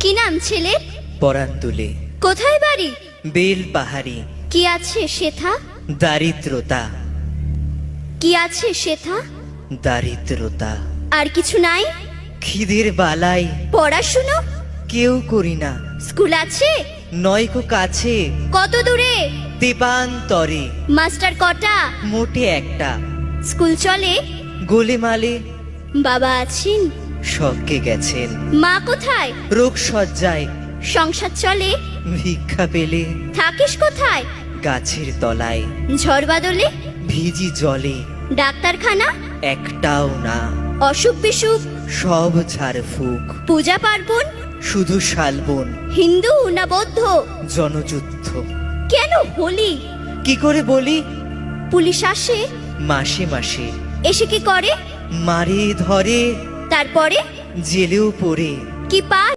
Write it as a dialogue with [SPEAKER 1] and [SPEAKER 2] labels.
[SPEAKER 1] কি নাম ছেলের?
[SPEAKER 2] পরান তুলে।
[SPEAKER 1] কোথায় বাড়ি?
[SPEAKER 2] বেল পাহাড়ি।
[SPEAKER 1] কি আছে সেথা?
[SPEAKER 2] দারিদ্রতা।
[SPEAKER 1] কি আছে সেথা?
[SPEAKER 2] দারিদ্রতা।
[SPEAKER 1] আর কিছু নাই?
[SPEAKER 2] খিদের বালাই
[SPEAKER 1] পড়াশুনো?
[SPEAKER 2] কেউ করি না।
[SPEAKER 1] স্কুল আছে?
[SPEAKER 2] নয়কো কাছে,
[SPEAKER 1] কত দূরে?
[SPEAKER 2] দেবান্তরে।
[SPEAKER 1] মাস্টার কটা?
[SPEAKER 2] মোটে একটা।
[SPEAKER 1] স্কুল চলে?
[SPEAKER 2] গোলেমালে।
[SPEAKER 1] বাবা আছেন?
[SPEAKER 2] স্বর্গে গেছেন।
[SPEAKER 1] মা কোথায়?
[SPEAKER 2] রোগ সজ্জায়।
[SPEAKER 1] সংসার চলে?
[SPEAKER 2] ভিক্ষা পেলে
[SPEAKER 1] থাকিস কোথায়?
[SPEAKER 2] গাছের তলায়।
[SPEAKER 1] ঝড় বাদলে?
[SPEAKER 2] ভিজি জলে।
[SPEAKER 1] ডাক্তারখানা?
[SPEAKER 2] একটাও না।
[SPEAKER 1] অসুখ বিসুখ?
[SPEAKER 2] সব ঝাড়ফুঁক।
[SPEAKER 1] পূজা পার্বণ?
[SPEAKER 2] শুধু শালবন।
[SPEAKER 1] হিন্দু না বৌদ্ধ?
[SPEAKER 2] জনযুদ্ধ।
[SPEAKER 1] কেন হোলি?
[SPEAKER 2] কি করে বলি?
[SPEAKER 1] পুলিশ আসে?
[SPEAKER 2] মাসে মাসে।
[SPEAKER 1] এসে কি করে?
[SPEAKER 2] মারে ধরে,
[SPEAKER 1] তারপরে?
[SPEAKER 2] জেলেও পড়ে।
[SPEAKER 1] কি পায়?